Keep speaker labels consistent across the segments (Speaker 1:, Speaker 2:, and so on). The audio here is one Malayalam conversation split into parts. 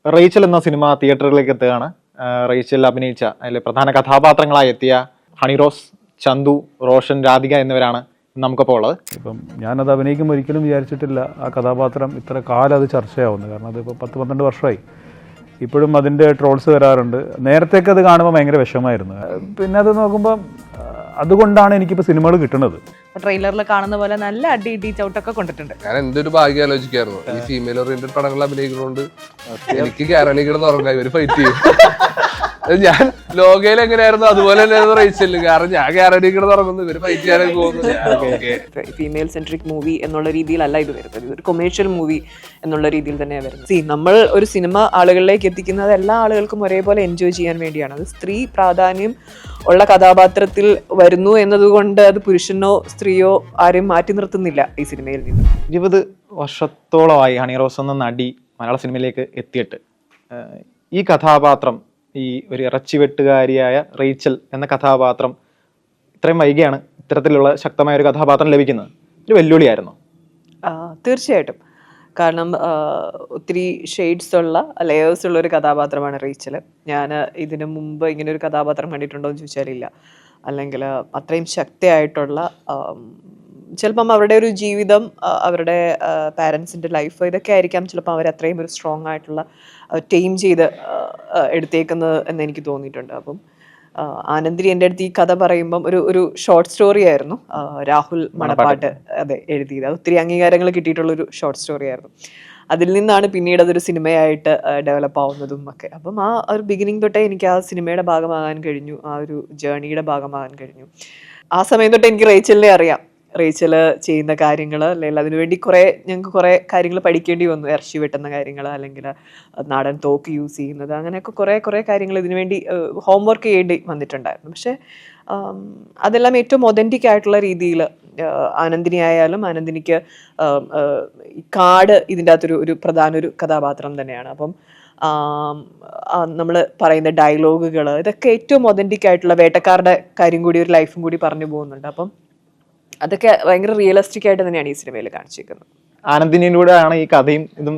Speaker 1: റേച്ചൽ എന്ന സിനിമ തിയേറ്ററിലേക്ക് എത്തുകയാണ്. റേച്ചൽ അഭിനയിച്ച അതിലെ പ്രധാന കഥാപാത്രങ്ങളായി എത്തിയ ഹണിറോസ്, ചന്തു, റോഷൻ, രാധിക എന്നിവരാണ് നമുക്കപ്പോൾ ഉള്ളത്.
Speaker 2: ഇപ്പം ഞാനത് അഭിനയിക്കുമ്പോൾ ഒരിക്കലും വിചാരിച്ചിട്ടില്ല ആ കഥാപാത്രം ഇത്ര കാലം അത് ചർച്ചയാവുന്നത്. കാരണം അതിപ്പോൾ 10-12 വർഷമായി. ഇപ്പോഴും അതിൻ്റെ ട്രോൾസ് വരാറുണ്ട്. നേരത്തേക്ക് അത് കാണുമ്പോൾ ഭയങ്കര വിഷമമായിരുന്നു. പിന്നെ അത് നോക്കുമ്പോൾ അതുകൊണ്ടാണ് എനിക്കിപ്പോൾ സിനിമകൾ കിട്ടുന്നത്.
Speaker 3: ട്രെയിലറിൽ കാണുന്ന പോലെ നല്ല അടി ഇടി ചവിട്ടൊക്കെ കൊണ്ടിട്ടുണ്ട്.
Speaker 4: ഞാൻ എന്തൊരു ഭാഗ്യം ആലോചിക്കായിരുന്നു. ഈ ഫീമെയിൽ ഓറിയന്റഡ് പടങ്ങൾ അഭിനയിക്കുന്നതുകൊണ്ട് എനിക്ക് കേരളീ കിടന്ന് ഉറങ്ങാം, ഇവര് ഫൈറ്റ് ചെയ്യും. ഞാൻ ലോകയിൽ എങ്ങനെയായിരുന്നു അതുപോലെ തന്നെയായിരുന്നു റേച്ചല്. കാരണം ഞാൻ കേരളീ കിടന്ന് ഉറങ്ങുന്നു, ഇവര് ഫൈറ്റ് ചെയ്യാനൊക്കെ പോകുന്നു.
Speaker 5: ഫീമെയിൽ സെൻട്രിക് മൂവി എന്നുള്ള രീതിയിലല്ല ഇത് വരുന്നത്. ഇതൊരു കൊമേഴ്ഷ്യൽ മൂവി എന്നുള്ള രീതിയിൽ തന്നെയാണ് വരുന്നത്. നമ്മൾ ഒരു സിനിമ ആളുകളിലേക്ക് എത്തിക്കുന്നത് എല്ലാ ആളുകൾക്കും ഒരേപോലെ എൻജോയ് ചെയ്യാൻ വേണ്ടിയാണ്. അത് സ്ത്രീ പ്രാധാന്യം ഉള്ള കഥാപാത്രത്തിൽ വരുന്നു എന്നതുകൊണ്ട് അത് പുരുഷനോ സ്ത്രീയോ ആരെയും മാറ്റി നിർത്തുന്നില്ല ഈ സിനിമയിൽ നിന്ന്.
Speaker 1: 20 വർഷത്തോളമായി ഹണിറോസ് എന്ന നടി മലയാള സിനിമയിലേക്ക് എത്തിയിട്ട് ഈ കഥാപാത്രം, ഈ ഒരു ഇറച്ചിവെട്ടുകാരിയായ റേച്ചൽ എന്ന കഥാപാത്രം ഇത്രയും വൈകിയാണ് ഇത്തരത്തിലുള്ള ശക്തമായ ഒരു കഥാപാത്രം ലഭിക്കുന്നത്. ഒരു വെല്ലുവിളിയായിരുന്നു.
Speaker 5: തീർച്ചയായിട്ടും. കാരണം ഒത്തിരി ഷെയ്ഡ്സ് ഉള്ള ലെയേഴ്സ് ഉള്ള ഒരു കഥാപാത്രമാണ് റേച്ചൽ. ഞാൻ ഇതിനു മുമ്പ് ഇങ്ങനെ ഒരു കഥാപാത്രം കണ്ടിട്ടുണ്ടോ എന്ന് ചോദിച്ചാലില്ല. അല്ലെങ്കിൽ അത്രയും ശക്തിയായിട്ടുള്ള, ചിലപ്പം അവരുടെ ഒരു ജീവിതം, അവരുടെ പാരൻസിൻ്റെ ലൈഫ്, ഇതൊക്കെ ആയിരിക്കാം ചിലപ്പോൾ അവർ അത്രയും ഒരു സ്ട്രോങ് ആയിട്ടുള്ള ടീം ചെയ്ത് എടുത്തേക്കുന്നത് എന്ന് എനിക്ക് തോന്നിയിട്ടുണ്ട്. അപ്പം ആനന്ദിനി എൻ്റെ അടുത്ത് ഈ കഥ പറയുമ്പം ഒരു ഷോർട്ട് സ്റ്റോറി ആയിരുന്നു. രാഹുൽ മണപ്പാട്ട് എഴുതിയത്. അത് ഒത്തിരി അംഗീകാരങ്ങൾ കിട്ടിയിട്ടുള്ളൊരു ഷോർട്ട് സ്റ്റോറി ആയിരുന്നു. അതിൽ നിന്നാണ് പിന്നീട് അതൊരു സിനിമയായിട്ട് ഡെവലപ്പ് ആവുന്നതും ഒക്കെ. അപ്പം ആ ഒരു ബിഗിനിങ് തൊട്ടേ എനിക്ക് ആ സിനിമയുടെ ഭാഗമാകാൻ കഴിഞ്ഞു, ആ ഒരു ജേർണിയുടെ ഭാഗമാകാൻ കഴിഞ്ഞു. ആ സമയം തൊട്ട് എനിക്ക് റേച്ചലിനെ അറിയാം. റേച്ചൽ ചെയ്യുന്ന കാര്യങ്ങൾ, അല്ലെങ്കിൽ അതിനുവേണ്ടി ഞങ്ങൾക്ക് കുറേ കാര്യങ്ങൾ പഠിക്കേണ്ടി വന്നു. ഇറച്ചി വെട്ടുന്ന കാര്യങ്ങൾ, അല്ലെങ്കിൽ നാടൻ തോക്ക് യൂസ് ചെയ്യുന്നത്, അങ്ങനെയൊക്കെ കുറേ കാര്യങ്ങൾ ഇതിനുവേണ്ടി ഹോംവർക്ക് ചെയ്യേണ്ടി വന്നിട്ടുണ്ടായിരുന്നു. പക്ഷേ അതെല്ലാം ഏറ്റവും ഒതൻറ്റിക് ആയിട്ടുള്ള രീതിയിൽ ആനന്ദിനി ആയാലും, ആനന്ദിനിക്ക് ഈ കാട് ഇതിൻ്റെ അകത്തൊരു പ്രധാന ഒരു കഥാപാത്രം തന്നെയാണ്. അപ്പം നമ്മൾ പറയുന്ന ഡയലോഗുകൾ, ഇതൊക്കെ ഏറ്റവും ഒതൻറ്റിക് ആയിട്ടുള്ള വേട്ടക്കാരുടെ കാര്യം കൂടി, ഒരു ലൈഫും കൂടി പറഞ്ഞു പോകുന്നുണ്ട്. അപ്പം അതൊക്കെ ഭയങ്കര റിയലിസ്റ്റിക് ആയിട്ട് തന്നെയാണ് ഈ സിനിമയിൽ കാണിച്ചിരിക്കുന്നത്.
Speaker 1: ആനന്ദിനിലൂടെയാണ് ഈ കഥയും ഇതും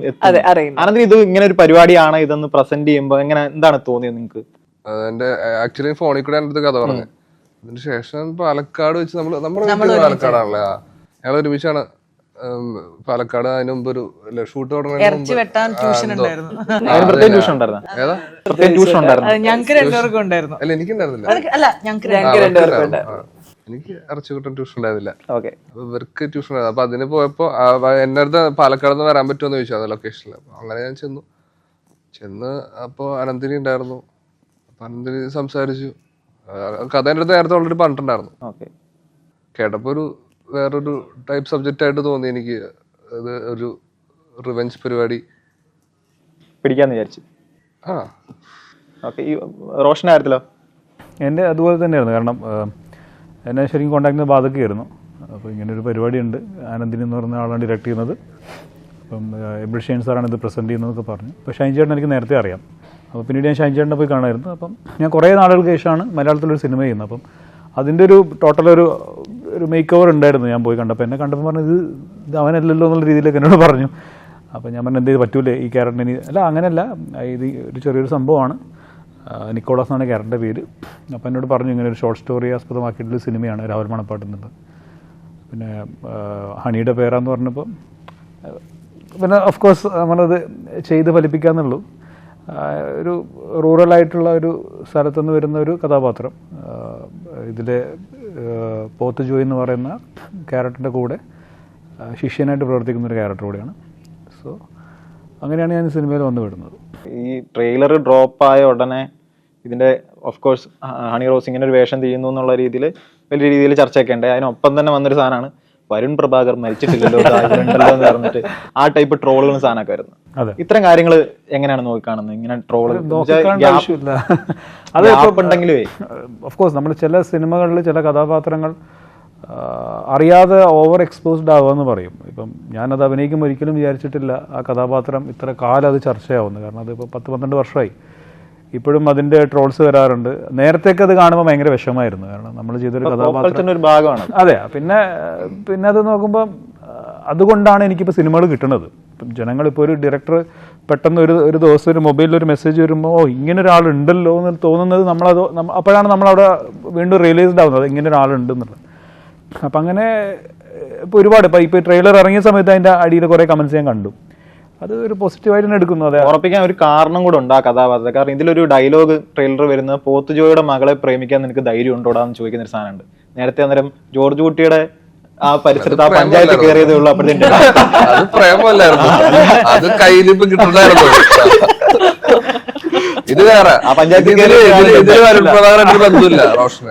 Speaker 5: അറിയുന്നത്.
Speaker 1: ആനന്ദിനി, ഇത് ഇങ്ങനെ ഒരു പരിപാടിയാണ് ഇതെന്ന് പ്രസന്റ് ചെയ്യുമ്പോൾ എന്താണ് തോന്നിയത് നിങ്ങൾക്ക്?
Speaker 4: എന്റെ ആക്ച്വലി ഫോണിൽ കൂടെ എൻ്റെ അടുത്ത് കഥ പറഞ്ഞത്. അതിന് ശേഷം പാലക്കാട് വെച്ച് നമ്മൾ പാലക്കാടാണല്ലേ, ഞങ്ങൾ ഒരുമിച്ചാണ് പാലക്കാട്. അതിന് മുമ്പ് ഒരു ഷൂട്ട്
Speaker 5: ഞങ്ങൾക്ക്
Speaker 4: എനിക്ക് ഇറച്ചിക്കുട്ടൻ ട്യൂഷൻ ഉണ്ടായിരുന്നില്ല, അപ്പൊ ഇവർക്ക് ട്യൂഷൻ ഉണ്ടായിരുന്നു. അപ്പൊ അതിന് പോയപ്പോ എന്റെ അടുത്ത് പാലക്കാട് നിന്ന് വരാൻ പറ്റുമെന്ന് ചോദിച്ചു ലൊക്കേഷനിൽ. അപ്പൊ അങ്ങനെ ഞാൻ ചെന്ന് അപ്പൊ അനന്തിനി ഉണ്ടായിരുന്നു. അപ്പൊ അനന്തിനി സംസാരിച്ചു. കഥ എൻ്റെ അടുത്ത് നേരത്തെ ഓൾറെഡി പറഞ്ഞിട്ടുണ്ടായിരുന്നു. കേട്ടപ്പോ വേറൊരു ടൈപ്പ് സബ്ജക്റ്റ് ആയിട്ട് തോന്നി എനിക്ക്. അത് ഒരു റിവെഞ്ച് പരിപാടി
Speaker 1: പിടിക്കാന്ന് വിചാരിച്ചു. ഈ റോഷൻ ആയിരുന്നല്ലോ
Speaker 2: എൻ്റെ അതുപോലെ തന്നെയായിരുന്നു. കാരണം എന്നെ ശരിക്കും കോൺടാക്ട് ചെയ്ത് ബാധകയായിരുന്നു. അപ്പോൾ ഇങ്ങനൊരു പരിപാടിയുണ്ട്, ആനന്ദിനി എന്ന് പറഞ്ഞ ആളാണ് ഡയറക്റ്റ് ചെയ്യുന്നത്, അപ്പം എബിൾ ഷൈൻ സാറാണ് ഇത് പ്രസൻറ്റ് ചെയ്യുന്നതൊക്കെ പറഞ്ഞു. അപ്പോൾ ഷൈൻ ചേട്ടൻ എനിക്ക് നേരത്തെ അറിയാം. അപ്പോൾ പിന്നീട് ഞാൻ ഷൈൻ ചേട്ടനെ പോയി കാണാമായിരുന്നു. അപ്പം ഞാൻ കുറേ നാളുകൾക്ക് ശേഷമാണ് മലയാളത്തിലൊരു സിനിമ ചെയ്യുന്നത്. അപ്പം അതിൻ്റെ ഒരു ടോട്ടലൊരു മേക്ക് ഓവർ ഉണ്ടായിരുന്നു. ഞാൻ പോയി കണ്ടപ്പോൾ എന്നെ കണ്ടപ്പോൾ പറഞ്ഞു ഇത് അവനല്ലല്ലോ എന്നുള്ള രീതിയിലൊക്കെ എന്നോട് പറഞ്ഞു. അപ്പോൾ ഞാൻ പറഞ്ഞു എന്തെങ്കിലും പറ്റൂലേ ഈ ക്യാരക്ടറിന്? അല്ല അങ്ങനെയല്ല, ഇത് ഒരു ചെറിയൊരു സംഭവമാണ്, നിക്കോളാസ് എന്നാണ് ക്യാരക്ടറിൻ്റെ പേര്. അപ്പോൾ എന്നോട് പറഞ്ഞു ഇങ്ങനെ ഒരു ഷോർട്ട് സ്റ്റോറി ആസ്പദമാക്കിയിട്ടുള്ള സിനിമയാണ് രാഹുൽ മണപ്പാട്ടുന്നത്. പിന്നെ ഹണിയുടെ പേരാന്ന് പറഞ്ഞപ്പോൾ പിന്നെ ഓഫ് കോഴ്സ് നമ്മളത് ചെയ്ത് ഫലിപ്പിക്കാന്നുള്ളൂ. ഒരു റൂറലായിട്ടുള്ള ഒരു സ്ഥലത്തുനിന്ന് വരുന്ന ഒരു കഥാപാത്രം, ഇതിലെ പോത്ത് ജോയ് എന്ന് പറയുന്ന ക്യാരക്ടറിൻ്റെ കൂടെ ശിഷ്യനായിട്ട് പ്രവർത്തിക്കുന്ന ഒരു ക്യാരക്ടർ കൂടെയാണ്. സോ അങ്ങനെയാണ് ഞാൻ സിനിമയിൽ വന്നു വിടുന്നത്.
Speaker 1: ഈ ട്രെയിലർ ഡ്രോപ്പായ ഉടനെ ഇതിന്റെ ഓഫ് കോഴ്സ് ഹണി റോസ് ഇങ്ങനെ ഒരു വേഷം ചെയ്യുന്നു എന്നുള്ള രീതിയിൽ വലിയ രീതിയിൽ ചർച്ചയൊക്കെ ഉണ്ട്. അതിനൊപ്പം തന്നെ വന്നൊരു സാധനമാണ് വരുൺ പ്രഭാകർ മരിച്ചിട്ടില്ലല്ലോ എന്ന് പറഞ്ഞിട്ട് ആ ടൈപ്പ് ട്രോളുകളും സാധനമൊക്കെ വരുന്നു. ഇത്തരം കാര്യങ്ങൾ എങ്ങനെയാണ് നോക്കിക്കാണുന്നത്? ഇങ്ങനെ ട്രോള് ഉണ്ടെങ്കിലേ
Speaker 2: ഓഫ് കോഴ്സ് നമ്മൾ ചില സിനിമകളിൽ ചില കഥാപാത്രങ്ങൾ അറിയാതെ ഓവർ എക്സ്പോസ്ഡ് ആവുകയെന്ന് പറയും. ഇപ്പം ഞാനത് അഭിനയിക്കുമ്പോൾ ഒരിക്കലും വിചാരിച്ചിട്ടില്ല ആ കഥാപാത്രം ഇത്ര കാലം അത് ചർച്ചയാവുന്നത്. കാരണം അതിപ്പോൾ 10-12 വർഷമായി. ഇപ്പോഴും അതിൻ്റെ ട്രോൾസ് വരാറുണ്ട്. നേരത്തേക്ക് അത് കാണുമ്പോൾ ഭയങ്കര വിഷമമായിരുന്നു. കാരണം നമ്മൾ ചെയ്തൊരു കഥാപാത്രത്തിൻ്റെ
Speaker 1: ഒരു ഭാഗമാണ്.
Speaker 2: അതെ. പിന്നെ അത് നോക്കുമ്പോൾ അതുകൊണ്ടാണ് എനിക്കിപ്പോൾ സിനിമകൾ കിട്ടുന്നത്. ഇപ്പം ജനങ്ങളിപ്പോൾ ഒരു ഡയറക്ടർ പെട്ടെന്ന് ഒരു ദിവസം ഒരു മൊബൈലിൽ ഒരു മെസ്സേജ് വരുമ്പോൾ ഓ ഇങ്ങനെ ഒരാളുണ്ടല്ലോ എന്ന് തോന്നുന്നത് അപ്പോഴാണ് നമ്മളവിടെ വീണ്ടും റിയലൈസ്ഡ് ആവുന്നത് ഇങ്ങനെ ഒരാളുണ്ട് എന്നുള്ളത്. അപ്പം അങ്ങനെ ഇപ്പോൾ ഒരുപാട് ഇപ്പോൾ ട്രെയിലർ ഇറങ്ങിയ സമയത്ത് അതിൻ്റെ അടിയിൽ കുറേ കമൻസ് ഞാൻ കണ്ടു. അത് ഒരു പോസിറ്റീവായിട്ട് തന്നെ എടുക്കുന്നു. അതെ,
Speaker 1: ഉറപ്പിക്കാൻ ഒരു കാരണം കൂടെ ഉണ്ട് ആ കഥാപാത്രത്തെ. കാരണം ഇതിലൊരു ഡയലോഗ് ട്രെയിലർ വരുന്നത് പോത്തുജോയുടെ മകളെ പ്രേമിക്കാൻ നിനക്ക് ധൈര്യം ഉണ്ടോടാന്ന് ചോദിക്കുന്ന ഒരു സാധനമുണ്ട്. നേരത്തെ അന്നേരം ജോർജ് കുട്ടിയുടെ ആ പരിസരത്ത് ആ പഞ്ചായത്ത് കയറിയതേ ഉള്ളൂ അപ്പോഴത്തെ
Speaker 4: അത് പ്രേമല്ലായിരുന്നു, അത് കയ്യിലിപ്പ് കിട്ടുന്നായിരുന്നു. ഇത് വേറെ
Speaker 1: ആ പഞ്ചായത്തിൽ
Speaker 4: ബന്ധമില്ല റോഷൻ.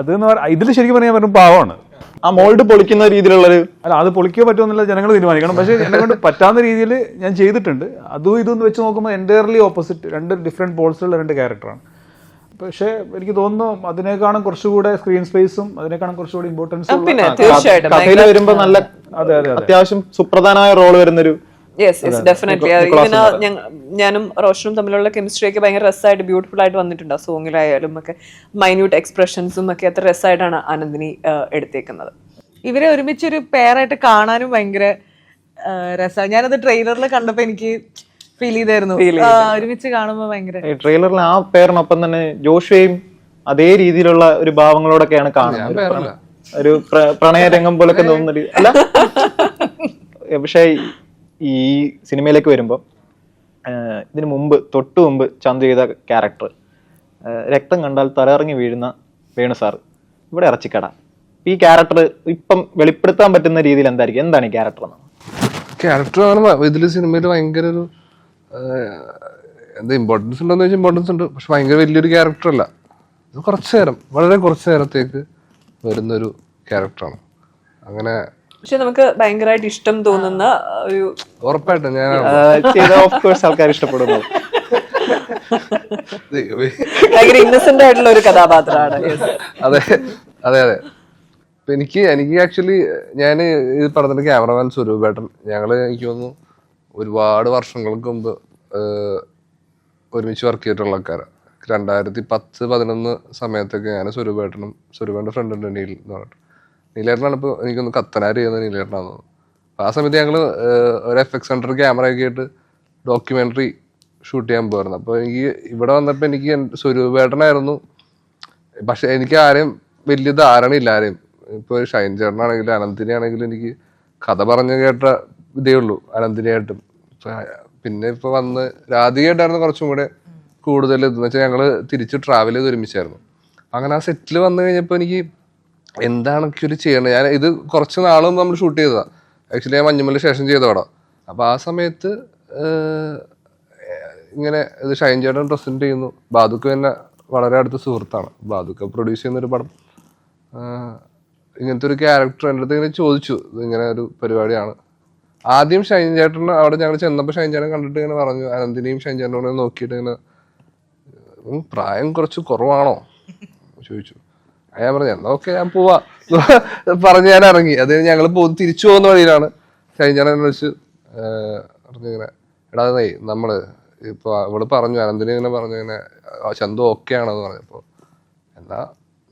Speaker 2: അത് ഇതിൽ ശരിക്കും പറയാൻ പറ്റും പാവമാണ്.
Speaker 1: ആ മോൾഡ് പൊളിക്കുന്ന രീതിയിലുള്ളൊരു
Speaker 2: അല്ല അത് പൊളിക്കോ പറ്റുമെന്നുള്ള ജനങ്ങൾ തീരുമാനിക്കണം. പക്ഷേ എന്നെ കൊണ്ട് പറ്റാവുന്ന രീതിയിൽ ഞാൻ ചെയ്തിട്ടുണ്ട്. അതും ഇതൊന്ന് വെച്ച് നോക്കുമ്പോൾ എൻറ്റയർലി ഓപ്പോസിറ്റ്, രണ്ട് ഡിഫറെൻറ്റ് പോൾസിലുള്ള രണ്ട് ക്യാരക്ടറാണ്. പക്ഷേ എനിക്ക് തോന്നുന്നു അതിനേക്കാളും കുറച്ചുകൂടെ സ്ക്രീൻ സ്പേസും അതിനേക്കാളും കുറച്ചുകൂടി ഇമ്പോർട്ടൻസ്
Speaker 5: പിന്നെ തീർച്ചയായിട്ടും
Speaker 1: കഥയിൽ വരുമ്പോ നല്ല അത്യാവശ്യം സുപ്രധാനമായ റോള് വരുന്നൊരു
Speaker 5: ഡെഫിനറ്റ്ലി ഞാനും റോഷനും തമ്മിലുള്ള കെമിസ്ട്രി ഒക്കെ ഭയങ്കര രസമായിട്ട് ബ്യൂട്ടിഫുൾ ആയിട്ട് വന്നിട്ടുണ്ട്. ആ സോങ്ങിലായാലും ഒക്കെ മൈന്യൂട്ട് എക്സ്പ്രഷൻസും ഒക്കെ അത്ര രസമായിട്ടാണ് ആനന്ദിനി എടുത്തേക്കുന്നത്.
Speaker 3: ഇവരെ ഒരുമിച്ചൊരു പെയറായിട്ട് കാണാനും ഭയങ്കര രസമാണ്. ഞാനത് ട്രെയിലറിൽ കണ്ടപ്പോ എനിക്ക് ഫീൽ ചെയ്തായിരുന്നു. ഒരുമിച്ച് കാണുമ്പോൾ ഭയങ്കര
Speaker 1: ട്രെയിലറിൽ ആ പേരിനൊപ്പം തന്നെ ജോഷുവയും അതേ രീതിയിലുള്ള ഒരു ഭാവങ്ങളോടൊക്കെയാണ് കാണുന്നത്. ഒരു പ്രണയരംഗം പോലൊക്കെ തോന്നുന്നൊരു അല്ല. പക്ഷേ ഈ സിനിമയിലേക്ക് വരുമ്പോൾ ഇതിനു മുമ്പ് തൊട്ടു മുമ്പ് ചന്തു ചെയ്ത ക്യാരക്ടർ രക്തം കണ്ടാൽ തലയിറങ്ങി വീഴുന്ന വേണു സാർ, ഇവിടെ ഇറച്ചിക്കട. ഈ ക്യാരക്ടർ ഇപ്പം വെളിപ്പെടുത്താൻ പറ്റുന്ന രീതിയിൽ എന്തായിരിക്കും, എന്താണ് ഈ ക്യാരക്ടർ?
Speaker 4: ക്യാരക്ടർ ഇതില് സിനിമയിൽ ഭയങ്കര ഒരു എന്താ ഇമ്പോർട്ടൻസ് ഉണ്ടോന്ന് ചോദിച്ചാൽ ഇമ്പോർട്ടൻസ് ഉണ്ട്. പക്ഷെ ഭയങ്കര വലിയൊരു ക്യാരക്ടർ അല്ല. ഇത് കുറച്ചു നേരം, വളരെ കുറച്ചു നേരത്തേക്ക് വരുന്നൊരു ക്യാരക്ടറാണ്. അങ്ങനെ
Speaker 5: പക്ഷെ നമുക്ക് ഭയങ്കരമായിട്ട് ഇഷ്ടം തോന്നുന്ന ഒരു
Speaker 4: ഉറപ്പായിട്ടും ഞാൻ
Speaker 1: ആൾക്കാർ ഇഷ്ടപ്പെടുന്നു.
Speaker 5: ഭയങ്കര ഇന്നസെന്റ് ആയിട്ടുള്ള ഒരു കഥാപാത്രമാണ്.
Speaker 4: അതെ അതെ അതെ. എനിക്ക് ആക്ച്വലി ഞാൻ ഇത് പറഞ്ഞിട്ട് ക്യാമറമാൻ സ്വരൂപേട്ടൻ, എനിക്ക് തോന്നുന്നു ഒരുപാട് വർഷങ്ങൾക്ക് മുമ്പ് ഒരുമിച്ച് വർക്ക് ചെയ്തിട്ടുള്ള ആൾക്കാരാണ്. 2010-11 സമയത്തൊക്കെ ഞാൻ സ്വരൂപേട്ടൻ്റെ ഫ്രണ്ട് ഉണ്ട് നീൽ എന്ന് പറഞ്ഞിട്ട്. നീലേട്ടനാണ് ഇപ്പോൾ എനിക്കൊന്ന് കത്തനാര് ചെയ്യുന്ന നീലേട്ടനാണെന്ന് തോന്നുന്നു. അപ്പോൾ ആ സമയത്ത് ഞങ്ങൾ ഒരു FX സെൻറ്റർ ക്യാമറയൊക്കെ ആയിട്ട് ഡോക്യുമെൻ്ററി ഷൂട്ട് ചെയ്യാൻ പോയിരുന്നു. അപ്പോൾ എനിക്ക് ഇവിടെ വന്നപ്പോൾ എനിക്ക് സ്വരൂപേട്ടനായിരുന്നു. പക്ഷെ എനിക്ക് ആരെയും വലിയ ധാരണയില്ല ആരെയും. ഇപ്പോൾ ഷൈൻ ചേട്ടനാണെങ്കിലും അനന്തിനെ ആണെങ്കിലും എനിക്ക് കഥ പറഞ്ഞു കേട്ട ഇതേ ഉള്ളൂ അനന്തിനെയായിട്ടും. പിന്നെ ഇപ്പോൾ വന്ന് രാധികയായിട്ടായിരുന്നു കുറച്ചും കൂടെ കൂടുതൽ ഇതെന്ന് വെച്ചാൽ ഞങ്ങൾ തിരിച്ച് ട്രാവൽ ചെയ്ത് ഒരുമിച്ചായിരുന്നു. അങ്ങനെ ആ സെറ്റിൽ വന്നു കഴിഞ്ഞപ്പോൾ എനിക്ക് എന്താണ് ഒരു ചെയ്യേണ്ടത്. ഞാൻ ഇത് കുറച്ച് നാളും നമ്മൾ ഷൂട്ട് ചെയ്തതാണ്. ആക്ച്വലി ഞാൻ മഞ്ഞുമല ശേഷം ചെയ്ത പടം. അപ്പോൾ ആ സമയത്ത് ഇങ്ങനെ ഇത് ഷൈൻ ചേട്ടൻ പ്രസൻറ്റ് ചെയ്യുന്നു. ബാദുക്ക് തന്നെ വളരെ അടുത്ത സുഹൃത്താണ്. ബാദുക്ക പ്രൊഡ്യൂസ് ചെയ്യുന്നൊരു പടം. ഇങ്ങനത്തെ ഒരു ക്യാരക്ടർ എൻ്റെ അടുത്ത് ഇങ്ങനെ ചോദിച്ചു, ഇങ്ങനെ ഒരു പരിപാടിയാണ്. ആദ്യം ഷൈൻ ചേട്ടൻ അവിടെ ഞങ്ങൾ ചെന്നപ്പോൾ ഷൈൻ ചേട്ടൻ കണ്ടിട്ട് ഇങ്ങനെ പറഞ്ഞു, അനന്തിനെയും ഷൈൻ ചേട്ടനോട് നോക്കിയിട്ട് ഇങ്ങനെ പ്രായം കുറച്ച് കുറവാണോ ചോദിച്ചു. ഞാൻ പറഞ്ഞു എന്നാ ഓക്കെ ഞാൻ പോവാ പറഞ്ഞ് ഞാൻ ഇറങ്ങി. അത് ഞങ്ങൾ തിരിച്ചു പോകുന്ന വഴിയിലാണ് ഷൈൻ ചേട്ടൻ വെച്ച് പറഞ്ഞിങ്ങനെ എടാ നമ്മള് ഇപ്പൊ അവള് പറഞ്ഞു അനന്തിനെ ഇങ്ങനെ പറഞ്ഞു ഇങ്ങനെ ചന്തു ഓക്കെ ആണെന്ന് പറഞ്ഞപ്പോൾ എന്നാ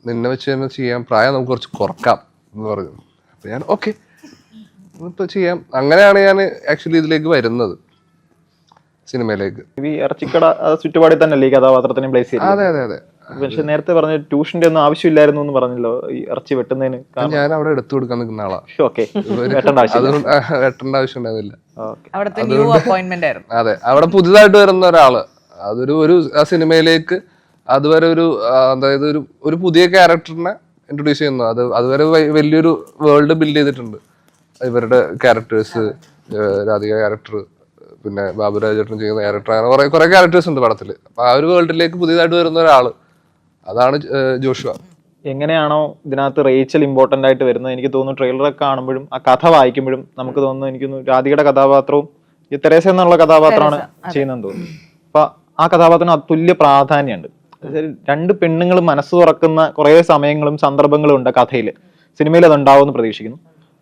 Speaker 4: നിന്നെ വെച്ച് തന്നെ ചെയ്യാം, പ്രായം നമുക്ക് കുറച്ച് കുറക്കാം എന്ന് പറഞ്ഞു. അപ്പൊ ഞാൻ ഓക്കെ ഇപ്പൊ ചെയ്യാം. അങ്ങനെയാണ് ഞാൻ ആക്ച്വലി ഇതിലേക്ക് വരുന്നത്, സിനിമയിലേക്ക്.
Speaker 1: ഇറച്ചിക്കട ചുറ്റുപാടിൽ തന്നെയല്ലേ ഈ കഥാപാത്രത്തിനെ പ്ലേസ് ചെയ്തത്?
Speaker 4: അതെ അതെ അതെ.
Speaker 1: പക്ഷെ നേരത്തെ പറഞ്ഞ ട്യൂഷന്റെ ഒന്നും ആവശ്യമില്ലായിരുന്നു എന്ന് പറഞ്ഞല്ലോ ഈ ഇറച്ചി വെട്ടുന്നതിന്.
Speaker 4: ഞാൻ അവിടെ എടുത്തു കൊടുക്കാൻ നിൽക്കുന്ന ആളാ.
Speaker 1: ഓക്കെ,
Speaker 4: വെട്ടേണ്ട ആവശ്യം ഉണ്ടായിരുന്നില്ല.
Speaker 3: അതെ,
Speaker 4: അവിടെ പുതുതായിട്ട് വരുന്ന ഒരാള്, അതൊരു ആ സിനിമയിലേക്ക് അതുവരെ അതായത് ഒരു പുതിയ ക്യാരക്ടറിനെ ഇൻട്രൊഡ്യൂസ് ചെയ്യുന്നു. അതുവരെ വലിയൊരു വേൾഡ് ബിൽഡ് ചെയ്തിട്ടുണ്ട്. ഇവരുടെ ക്യാരക്ടേഴ്സ്, രാധിക ക്യാരക്ടർ, പിന്നെ ബാബുരാജേട്ടൻ ചെയ്യുന്ന ക്യാരക്ടർ, അങ്ങനെ കുറെ ക്യാരക്ടേഴ്സ് ഉണ്ട് പടത്തിൽ. അപ്പൊ ആ ഒരു വേൾഡിലേക്ക് പുതിയതായിട്ട് വരുന്ന ഒരാള്, അതാണ് ജോഷുവ.
Speaker 1: എങ്ങനെയാണോ ഇതിനകത്ത് റേച്ചൽ ഇമ്പോർട്ടന്റ് ആയിട്ട് വരുന്നത്, എനിക്ക് തോന്നുന്നു ട്രെയിലറൊക്കെ കാണുമ്പോഴും ആ കഥ വായിക്കുമ്പോഴും നമുക്ക് തോന്നുന്നു, എനിക്ക് തോന്നുന്നു രാധികയുടെ കഥാപാത്രവും ഈ തെരേസ എന്നുള്ള കഥാപാത്രമാണ് ചെയ്യുന്നതെന്ന് തോന്നുന്നു. അപ്പൊ ആ കഥാപാത്രത്തിന് അതുല്യ പ്രാധാന്യമുണ്ട്. രണ്ട് പെണ്ണുങ്ങൾ മനസ്സ് തുറക്കുന്ന കുറെ സമയങ്ങളും സന്ദർഭങ്ങളും ഉണ്ട് കഥയിൽ. സിനിമയിൽ അത് ഉണ്ടാവുമെന്ന് പ്രതീക്ഷിക്കുന്നു.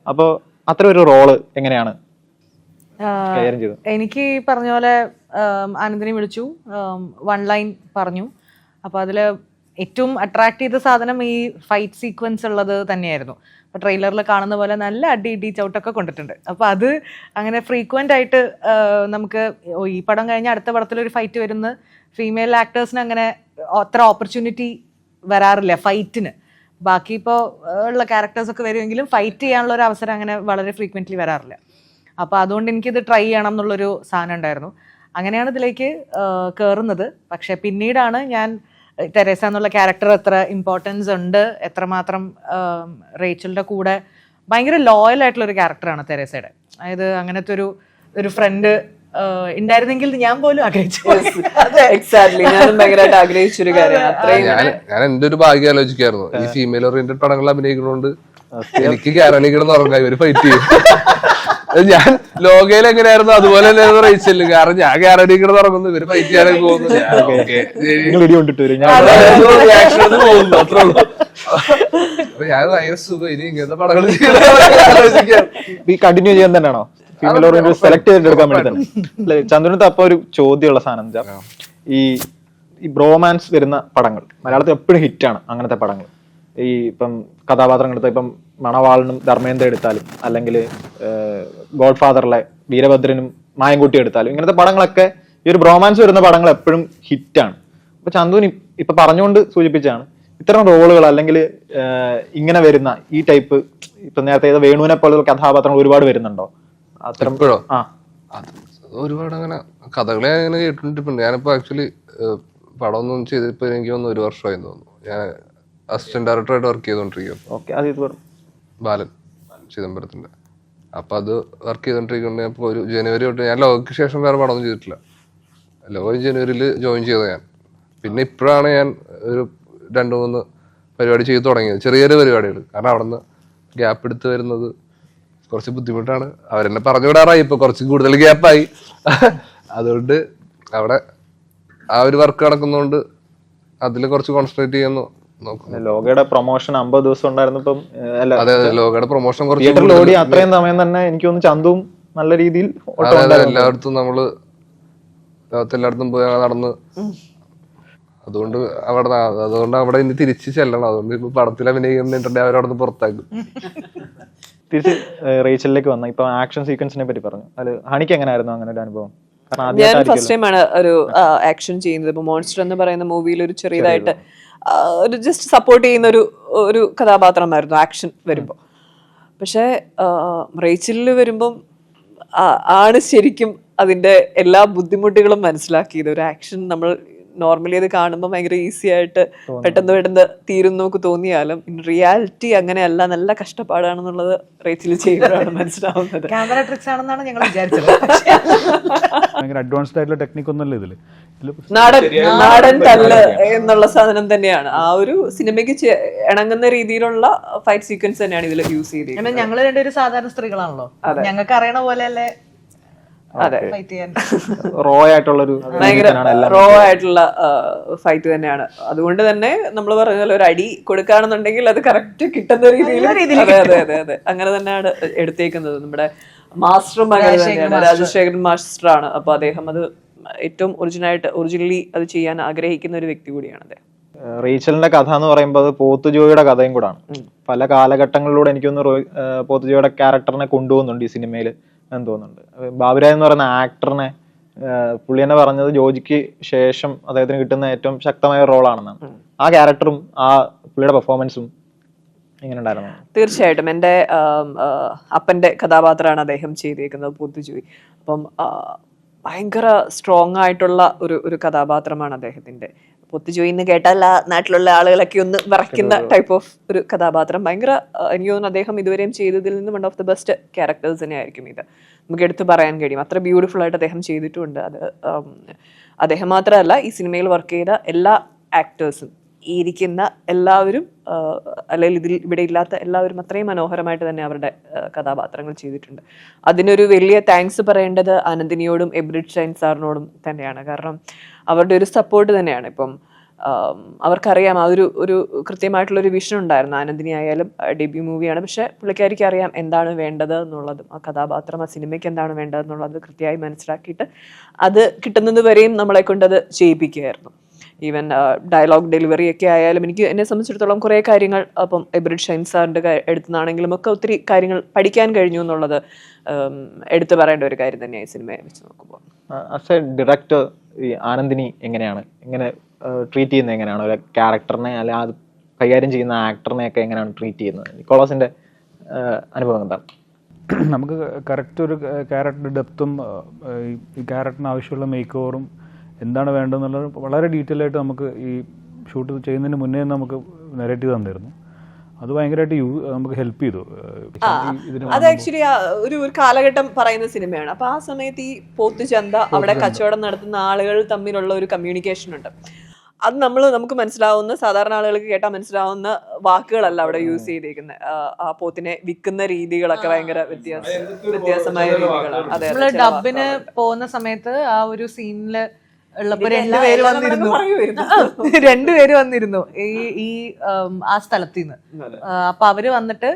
Speaker 1: അപ്പോൾ അത്ര ഒരു റോള് എങ്ങനെയാണ് കൈകാര്യം ചെയ്തത്?
Speaker 3: എനിക്ക് പറഞ്ഞ പോലെ ആനന്ദിനെ വിളിച്ചു, 1 ലൈൻ പറഞ്ഞു. അപ്പൊ അതില് ഏറ്റവും അട്രാക്ട് ചെയ്ത സാധനം ഈ ഫൈറ്റ് സീക്വൻസ് ഉള്ളത് തന്നെയായിരുന്നു. അപ്പോൾ ട്രെയിലറിൽ കാണുന്ന പോലെ നല്ല അടി ഇടി ചവിട്ടൊക്കെ കൊണ്ടിട്ടുണ്ട്. അപ്പോൾ അത് അങ്ങനെ ഫ്രീക്വൻ്റ് ആയിട്ട് നമുക്ക് ഈ പടം കഴിഞ്ഞ അടുത്ത പടത്തിലൊരു ഫൈറ്റ് വരുന്ന ഫീമെയിൽ ആക്ടേഴ്സിന് അങ്ങനെ അത്ര ഓപ്പർച്യൂണിറ്റി വരാറില്ല ഫൈറ്റിന്. ബാക്കി ഇപ്പോൾ ഉള്ള ക്യാരക്ടേഴ്സൊക്കെ വരുമെങ്കിലും ഫൈറ്റ് ചെയ്യാനുള്ള ഒരു അവസരം അങ്ങനെ വളരെ ഫ്രീക്വൻ്റ്ലി വരാറില്ല. അപ്പോൾ അതുകൊണ്ട് എനിക്കിത് ട്രൈ ചെയ്യണം എന്നുള്ളൊരു സാധനം ഉണ്ടായിരുന്നു. അങ്ങനെയാണ് ഇതിലേക്ക് കയറുന്നത്. പക്ഷേ പിന്നീടാണ് ഞാൻ തെരേസ എന്നുള്ള ക്യാരക്ടർ എത്ര ഇമ്പോർട്ടൻസ് ഉണ്ട്, എത്രമാത്രം റേച്ചലിൻ്റെ കൂടെ ഭയങ്കര ലോയൽ ആയിട്ടുള്ളൊരു ക്യാരക്ടറാണ് തെരേസയുടെ. അതായത് അങ്ങനത്തെ ഒരു ഫ്രണ്ട് ഉണ്ടായിരുന്നെങ്കിൽ ഞാൻ പോലും ആഗ്രഹിച്ചു.
Speaker 5: എക്സാക്ട്ലി, ഞാനും ഭയങ്കരമായിട്ട് ആഗ്രഹിച്ചൊരു കാര്യമാണ്.
Speaker 4: ഞാൻ എന്റെ ഒരു ഭാഗ്യം ആലോചിക്കായിരുന്നു, ഈ ഫീമെയിൽ ഓറിയന്റഡ് പടങ്ങളിൽ അഭിനയിക്കുന്നതുകൊണ്ട് എനിക്ക് കേരളീ കിടന്ന് ഉറങ്ങാൻ ഒരു ഫൈറ്റ് ചെയ്യും. ഞാൻ ലോകയിൽ എങ്ങനെയായിരുന്നു അതുപോലെ തന്നെയായിരുന്നു റേച്ചല്. കാരണം ഞാൻ ഗ്യാരണ്ടി കിടന്ന് ഇറങ്ങുന്നു, ഇവര് ഫൈറ്റ് ചെയ്യാനൊക്കെ പോകുന്നു. ഞാൻ ഭയങ്കര സുഖം, ഇനി ഇങ്ങനത്തെ പടങ്ങൾ
Speaker 1: കണ്ടിന്യൂ ചെയ്യാൻ തന്നെയാണോ ഫീമെയിൽ ഓറിയന്റഡ് സെലക്ട് ചെയ്തെടുക്കാൻ വേണ്ടി തന്നെ? ചന്ദ്രനത്ത് അപ്പൊ ഒരു ചോദ്യമുള്ള സാധനം എന്താ, ഈ ബ്രോമാൻസ് വരുന്ന പടങ്ങൾ മലയാളത്തിൽ എപ്പോഴും ഹിറ്റാണ്. അങ്ങനത്തെ പടങ്ങൾ ഈ ഇപ്പം കഥാപാത്രങ്ങൾ എടുത്താൽ ഇപ്പം മണവാളനും ധർമ്മേന്ദ്ര എടുത്താലും, അല്ലെങ്കിൽ ഗോഡ് ഫാദറിലെ വീരഭദ്രനും മായൻകുട്ടി എടുത്താലും, ഇങ്ങനത്തെ പടങ്ങളൊക്കെ ഈ ഒരു ബ്രോമാൻസ് വരുന്ന പടങ്ങൾ എപ്പോഴും ഹിറ്റാണ്. അപ്പൊ ചന്തുവിന് ഇപ്പൊ പറഞ്ഞുകൊണ്ട് സൂചിപ്പിച്ചാണ് ഇത്തരം റോളുകൾ അല്ലെങ്കിൽ ഇങ്ങനെ വരുന്ന ഈ ടൈപ്പ് ഇപ്പൊ നേരത്തെ വേണുവിനെ പോലുള്ള കഥാപാത്രങ്ങൾ ഒരുപാട് വരുന്നുണ്ടോ? അത്തരം
Speaker 4: ഒരുപാട് അങ്ങനെ കഥകളെ അങ്ങനെ കേട്ടിട്ടുണ്ട്. ഞാനിപ്പോ ആക്ച്വലി പടമൊന്നും ചെയ്തിപ്പോ എനിക്ക് തോന്നുന്നു 1 വർഷമായി തോന്നുന്നു. ഞാൻ അസിസ്റ്റന്റ് ഡയറക്ടറായിട്ട് വർക്ക് ചെയ്തോണ്ടിരിക്കും, ബാലൻ ചിദംബരത്തിന്റെ. അപ്പൊ അത് വർക്ക് ചെയ്തോണ്ടിരിക്കുന്നുണ്ട്. ഞാൻ ഒരു ജനുവരി തൊട്ട്, ഞാൻ ലോകയ്ക്ക് ശേഷം വേറെ പടമൊന്നും ചെയ്തിട്ടില്ല. ലോക ജനുവരിയിൽ ജോയിൻ ചെയ്ത ഞാൻ. പിന്നെ ഇപ്പോഴാണ് ഞാൻ ഒരു 2-3 പരിപാടി ചെയ്ത് തുടങ്ങിയത്, ചെറിയൊരു പരിപാടികൾ. കാരണം അവിടെ നിന്ന് ഗ്യാപ്പ് എടുത്ത് വരുന്നത് കുറച്ച് ബുദ്ധിമുട്ടാണ്. അവരെന്നെ പറഞ്ഞു വിടാറായി, ഇപ്പൊ കുറച്ച് കൂടുതൽ ഗ്യാപ്പായി. അതുകൊണ്ട് അവിടെ ആ ഒരു വർക്ക് നടക്കുന്നതുകൊണ്ട് അതിൽ കുറച്ച് കോൺസെൻട്രേറ്റ് ചെയ്യുന്നു.
Speaker 1: ലോകയുടെ പ്രൊമോഷൻ 50 ദിവസം ഉണ്ടായിരുന്നു. ഇപ്പം
Speaker 4: അതെ, ലോകയുടെ പ്രൊമോഷൻ
Speaker 1: തിയേറ്ററിൽ ഓടി അത്രയും സമയം തന്നെ എനിക്ക് തോന്നുന്നു ചന്തുവും നല്ല രീതിയിൽ
Speaker 4: എല്ലായിടത്തും നമ്മള് ലോകത്തെല്ലായിടത്തും പോയി നടന്ന്. അതുകൊണ്ട് അവിടെ ഇനി തിരിച്ച് ചെല്ലണം. അതുകൊണ്ട് ഇപ്പൊ പടത്തിൽ അഭിനയിക്കുന്നുണ്ടെങ്കിൽ അവരവിടെ നിന്ന് പുറത്താക്കും.
Speaker 1: തിരിച്ച് റേച്ചലിലേക്ക് വന്ന ഇപ്പൊ ആക്ഷൻ സീക്വൻസിനെ പറ്റി പറഞ്ഞു. അത് ഹണിക്ക് എങ്ങനെയായിരുന്നു അങ്ങനെ ഒരു അനുഭവം?
Speaker 5: ഞാൻ ഫസ്റ്റ് ടൈമാണ് ഒരു ആക്ഷൻ ചെയ്യുന്നത്. ഇപ്പൊ മോൺസ്റ്റർ എന്ന് പറയുന്ന മൂവിയിൽ ഒരു ചെറിയതായിട്ട് ഒരു ജസ്റ്റ് സപ്പോർട്ട് ചെയ്യുന്ന ഒരു കഥാപാത്രമായിരുന്നു ആക്ഷൻ വരുമ്പോൾ. പക്ഷെ റേച്ചലിൽ വരുമ്പം ആണ് ശരിക്കും അതിന്റെ എല്ലാ ബുദ്ധിമുട്ടുകളും മനസ്സിലാക്കിയത്. ഒരു ആക്ഷൻ നമ്മൾ നോർമലി അത് കാണുമ്പോൾ ഭയങ്കര ഈസി ആയിട്ട് പെട്ടെന്ന് തീരുന്നോക്ക് തോന്നിയാലും ഇൻ റിയാലിറ്റി അങ്ങനെയല്ല, നല്ല കഷ്ടപ്പാടാണെന്നുള്ളത് റേച്ചിൽ ചെയ്യുമ്പോഴാണ് മനസ്സിലാവുന്നത്.
Speaker 3: ക്യാമറ ട്രിക്സ് ആണെന്നാണ് ഞങ്ങൾ വിചാരിച്ചത്.
Speaker 2: ഭയങ്കര അഡ്വാൻസ്ഡ് ആയിട്ടുള്ള ടെക്നിക് ഒന്നുമല്ല ഇതില്.
Speaker 5: നാടൻ തല്ല് എന്നുള്ള സാധനം തന്നെയാണ്. ആ ഒരു സിനിമയ്ക്ക് ഇണങ്ങുന്ന രീതിയിലുള്ള ഫൈറ്റ് സീക്വൻസ് തന്നെയാണ് ഇതിൽ യൂസ് ചെയ്തത്.
Speaker 3: ഞങ്ങൾ രണ്ടുപേരും സാധാരണ സ്ത്രീകളാണല്ലോ, ഞങ്ങൾക്ക് അറിയണ പോലെ അല്ലേ
Speaker 1: റോ ആയിട്ടുള്ളൊരു
Speaker 5: റോ ആയിട്ടുള്ള ഫൈറ്റ് തന്നെയാണ്. അതുകൊണ്ട് തന്നെ നമ്മൾ പറഞ്ഞ പോലെ ഒരു അടി കൊടുക്കുകയാണെന്നുണ്ടെങ്കിൽ അത് കറക്റ്റ് കിട്ടുന്ന രീതിയിൽ അതെ അങ്ങനെ തന്നെയാണ് എടുത്തേക്കുന്നത്. നമ്മുടെ മാസ്റ്ററും രാജശേഖരൻ മാസ്റ്റർ ആണ്. അപ്പൊ അദ്ദേഹം അത് ഏറ്റവും ഒറിജിനലി അത് ചെയ്യാൻ ആഗ്രഹിക്കുന്ന ഒരു വ്യക്തി കൂടിയാണ് അദ്ദേഹം.
Speaker 1: റീച്ചലിന്റെ കഥ എന്ന് പറയുമ്പോൾ അത് പോത്തുജോയുടെ കഥയും കൂടാണ്. പല കാലഘട്ടങ്ങളിലൂടെ എനിക്കൊന്ന് പോത്തുജോയുടെ ക്യാരക്ടറിനെ കൊണ്ടുപോകുന്നുണ്ട് ഈ സിനിമയിൽ എന്ന് തോന്നുന്നുണ്ട്. ബാബുരാജ് എന്ന് പറയുന്ന ആക്ടറിനെ പുള്ളി തന്നെ പറഞ്ഞത് ജോജിക്ക് ശേഷം അദ്ദേഹത്തിന് കിട്ടുന്ന ഏറ്റവും ശക്തമായ റോളാണെന്നാണ്. ആ ക്യാരക്ടറും ആ പുള്ളിയുടെ പെർഫോമൻസും എങ്ങനെ ഉണ്ടായിരുന്നു?
Speaker 5: തീർച്ചയായിട്ടും എൻ്റെ അപ്പൻ്റെ കഥാപാത്രമാണ് അദ്ദേഹം ചെയ്തേക്കുന്നത്, പോത്തുജോയി. അപ്പം ഭയങ്കര സ്ട്രോങ് ആയിട്ടുള്ള ഒരു കഥാപാത്രമാണ് അദ്ദേഹത്തിൻ്റെ. പൊത്തുജോയി എന്ന് കേട്ടാൽ ആ നാട്ടിലുള്ള ആളുകളൊക്കെ ഒന്ന് വിറയ്ക്കുന്ന ടൈപ്പ് ഓഫ് ഒരു കഥാപാത്രം. ഭയങ്കര എനിക്ക് തോന്നുന്നു അദ്ദേഹം ഇതുവരെയും ചെയ്തതിൽ നിന്ന് one of the best characters തന്നെയായിരിക്കും ഇത്. നമുക്ക് എടുത്തു പറയാൻ കഴിയും. അത്ര ബ്യൂട്ടിഫുൾ ആയിട്ട് അദ്ദേഹം ചെയ്തിട്ടുമുണ്ട്. അത് അദ്ദേഹം മാത്രമല്ല, ഈ സിനിമയിൽ വർക്ക് ചെയ്ത എല്ലാ ആക്ടേഴ്സും, ഈ ഇരിക്കുന്ന എല്ലാവരും, അല്ലെങ്കിൽ ഇവിടെ ഇല്ലാത്ത എല്ലാവരും അത്രയും മനോഹരമായിട്ട് തന്നെ അവരുടെ കഥാപാത്രങ്ങൾ ചെയ്തിട്ടുണ്ട്. അതിനൊരു വലിയ താങ്ക്സ് പറയേണ്ടത് ആനന്ദിനിയോടും എബ്രിഡ് ഷൈൻ സാറിനോടും തന്നെയാണ്. കാരണം അവരുടെ ഒരു സപ്പോർട്ട് തന്നെയാണ്. ഇപ്പം അവർക്കറിയാം ആ ഒരു കൃത്യമായിട്ടുള്ളൊരു വിഷൻ ഉണ്ടായിരുന്നു. ആനന്ദിനി ആയാലും ഡെബ്യൂ മൂവിയാണ്, പക്ഷേ പുള്ളിക്കാരിക്ക് അറിയാം എന്താണ് വേണ്ടത് എന്നുള്ളതും ആ കഥാപാത്രം, ആ സിനിമയ്ക്ക് എന്താണ് വേണ്ടതെന്നുള്ളത് കൃത്യമായി മനസ്സിലാക്കിയിട്ട് അത് കിട്ടുന്നത് വരെയും നമ്മളെ കൊണ്ടത് ചെയ്യിപ്പിക്കുകയായിരുന്നു. ഈവൻ ഡയലോഗ് ഡെലിവറി ഒക്കെ ആയാലും എനിക്ക് എന്നെ സംബന്ധിച്ചിടത്തോളം കുറേ കാര്യങ്ങൾ അപ്പം എബ്രിഡ് ഷൈൻ സാറിൻ്റെ അടുത്തുനിന്നാണെങ്കിലും ഒക്കെ ഒത്തിരി കാര്യങ്ങൾ പഠിക്കാൻ കഴിഞ്ഞു എന്നുള്ളത് എടുത്തു പറയേണ്ട ഒരു കാര്യം തന്നെയായി സിനിമയെ വെച്ച് നോക്കുമ്പോൾ.
Speaker 1: ആസ് എ ഡയറക്ടർ ഈ ആനന്ദിനി എങ്ങനെ ട്രീറ്റ് ചെയ്യുന്നത് എങ്ങനെയാണ് ഒരു ക്യാരക്ടറിനെ അല്ലെ അത് കൈകാര്യം ചെയ്യുന്ന ആക്ടറിനെ ഒക്കെ എങ്ങനെയാണ് ട്രീറ്റ് ചെയ്യുന്നത്? നിക്കോളാസിന്റെ അനുഭവം എന്താണ്?
Speaker 2: നമുക്ക് കറക്റ്റ് ഒരു ക്യാരക്ടർ ഡെപ്തും ഈ ക്യാരക്ടറിന് ആവശ്യമുള്ള മേക്ക് ഓവറും എന്താണ് വേണ്ടതെന്നുള്ളത് വളരെ ഡീറ്റെയിൽ ആയിട്ട് നമുക്ക് ഈ ഷൂട്ട് ചെയ്യുന്നതിന് മുന്നേ നമുക്ക് നെറേറ്റീവ് തന്നിരുന്നു. അത് ഭയങ്കരമായിട്ട് നമുക്ക് ഹെൽപ്പ് ചെയ്തു.
Speaker 5: അത് ആക്ച്വലി ഒരു കാലഘട്ടം പറയുന്ന സിനിമയാണ്. അപ്പൊ ആ സമയത്ത് ഈ പോത്ത് ചന്ത അവിടെ കച്ചവടം നടത്തുന്ന ആളുകൾ തമ്മിലുള്ള ഒരു കമ്മ്യൂണിക്കേഷൻ ഉണ്ട്. അത് നമുക്ക് മനസ്സിലാവുന്ന, സാധാരണ ആളുകൾക്ക് കേട്ടാൽ മനസ്സിലാവുന്ന വാക്കുകളല്ല അവിടെ യൂസ് ചെയ്തേക്കുന്നത്. ആ പോത്തിനെ വിൽക്കുന്ന രീതികളൊക്കെ ഭയങ്കര വ്യത്യാസമായ രീതികളാണ്. അതെ,
Speaker 3: ഡബിന് പോകുന്ന സമയത്ത് ആ ഒരു സീനില് ഉള്ളപ്പോ രണ്ടുപേര് വന്നിരുന്നു ഈ ആ സ്ഥലത്തിന്ന്. അപ്പൊ അവര് വന്നിട്ട്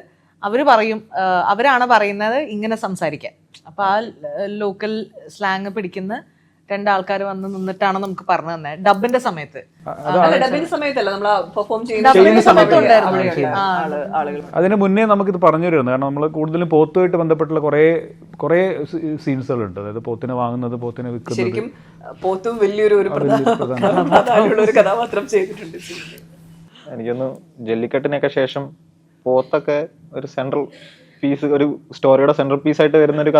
Speaker 3: അവരാണ് പറയുന്നത് ഇങ്ങനെ സംസാരിക്കാൻ. അപ്പൊ ആ ലോക്കൽ സ്ലാങ് പിടിക്കുന്ന രണ്ടാൾക്കാർ വന്ന് നിന്നിട്ടാണ് നമുക്ക് പറഞ്ഞു തന്നെ ഡബിന്റെ സമയത്ത്.
Speaker 5: ഡബിന്റെ സമയത്തല്ല, നമ്മൾ പെർഫോം
Speaker 2: അതിന് മുന്നേ നമുക്കിത് പറഞ്ഞു തരുന്നു. കാരണം നമ്മൾ കൂടുതലും പോത്തുമായിട്ട് ബന്ധപ്പെട്ടുള്ള കുറേ സീൻസുകളുണ്ട്. അതായത് പോത്തിനെ വാങ്ങുന്നത്, പോത്തിനെ വിൽക്കുന്നത്.
Speaker 5: ശരിക്കും പോത്തും വലിയൊരു കഥാപാത്രം ചെയ്തിട്ടുണ്ട്.
Speaker 1: എനിക്കൊന്ന് ജല്ലിക്കെട്ടിനൊക്കെ ശേഷം പോത്തൊക്കെ ഒരു സെൻട്രൽ പീസ്, ഒരു സ്റ്റോറിയുടെ സെൻട്രൽ പീസ് ആയിട്ട് വരുന്ന ഒരു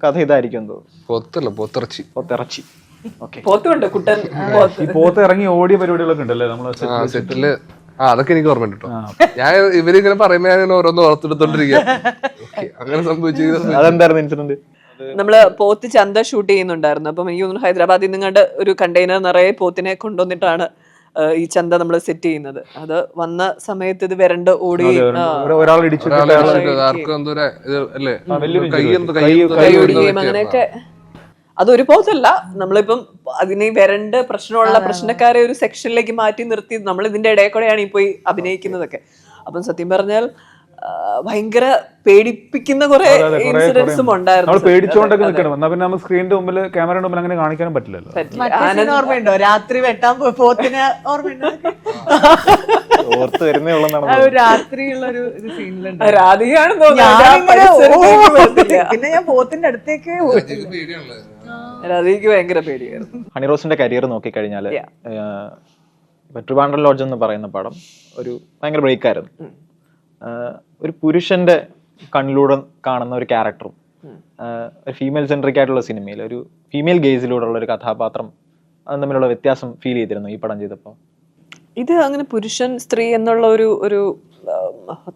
Speaker 1: കഥ ഇതായിരിക്കും.
Speaker 4: പോത്തിറച്ചി.
Speaker 5: പോത്തുണ്ട് കുട്ടൻ.
Speaker 2: ഈ പോത്ത് ഇറങ്ങി ഓടിയ പരിപാടികളൊക്കെ ഉണ്ടല്ലേ നമ്മളെ
Speaker 4: സെറ്റില്? അതൊക്കെ എനിക്ക് ഓർമ്മ കേട്ടോ. ഞാൻ ഇവരിങ്ങനെ പറയുമ്പോ ഞാൻ ഓരോന്ന് ഓർത്തെടുത്തോണ്ടിരിക്കുക. അങ്ങനെ സംഭവിച്ചു.
Speaker 1: അതെന്തായിരുന്നു ഇൻസിഡന്റ്?
Speaker 5: നമ്മള് പോത്ത് ചന്ത ഷൂട്ട് ചെയ്യുന്നുണ്ടായിരുന്നു. അപ്പം എനിക്ക് തോന്നുന്നു ഹൈദരാബാദിൽ നിങ്ങണ്ട് ഒരു കണ്ടെയ്നർ നിറയെ പോത്തിനെ കൊണ്ടുവന്നിട്ടാണ് ഈ ചന്ത നമ്മൾ സെറ്റ് ചെയ്യുന്നത്. അത് വന്ന സമയത്ത് ഇത് വരണ്ട് ഓടി അങ്ങനെയൊക്കെ. അതൊരു പോത്തല്ല, നമ്മളിപ്പം അതിനെ വരണ്ട് പ്രശ്നമുള്ള പ്രശ്നക്കാരെ ഒരു സെക്ഷനിലേക്ക് മാറ്റി നിർത്തി നമ്മൾ ഇതിന്റെ ഇടയിൽ കൂടെയാണ് ഈ പോയി അഭിനയിക്കുന്നതൊക്കെ. അപ്പം സത്യം പറഞ്ഞാൽ ഭയങ്കര പേടിപ്പിക്കുന്ന കുറെ ഇൻസിഡൻസും ഉണ്ടായിരുന്നു.
Speaker 2: പേടിച്ചോണ്ടൊക്കെ നിൽക്കണം. എന്നാ പിന്നെ നമ്മൾ സ്ക്രീനിന്റെ മുമ്പിൽ, ക്യാമറയുടെ മുമ്പിൽ അങ്ങനെ കാണിക്കാനും പറ്റില്ലല്ലോ.
Speaker 3: ഓർമ്മയുണ്ടോ രാത്രി വെട്ടാൻ പോത്തിനെ? ഓർമ്മയുണ്ടോ? രാത്രിയുള്ള ഒരു സീനിലുണ്ട്.
Speaker 5: രാധികയാണ്
Speaker 3: പിന്നെ ഞാൻ പോത്തിന്റെ അടുത്തേക്ക്
Speaker 5: രാധികയ്ക്ക് ഭയങ്കര പേടിയായിരുന്നു.
Speaker 1: ഹണിറോസിന്റെ കരിയർ നോക്കിക്കഴിഞ്ഞാല് ട്രിവാൻഡ്രം ലോഡ്ജ് എന്ന് പറയുന്ന പടം ഒരു ഭയങ്കര ബ്രേക്ക് ആയിരുന്നു. ഒരു പുരുഷന്റെ കണ്ണിലൂടെ കാണുന്ന ഒരു ക്യാരക്ടറും ഒരു ഫീമെയിൽ സെൻട്രിക് ആയിട്ടുള്ള സിനിമയിൽ ഒരു ഫീമെയിൽ ഗേസിലൂടെ ഉള്ള ഒരു കഥാപാത്രം, അത് തമ്മിലുള്ള വ്യത്യാസം ഫീൽ ചെയ്തിരുന്നു ഈ പടം ചെയ്തപ്പോൾ?
Speaker 5: ഇത് അങ്ങനെ പുരുഷൻ സ്ത്രീ എന്നുള്ള ഒരു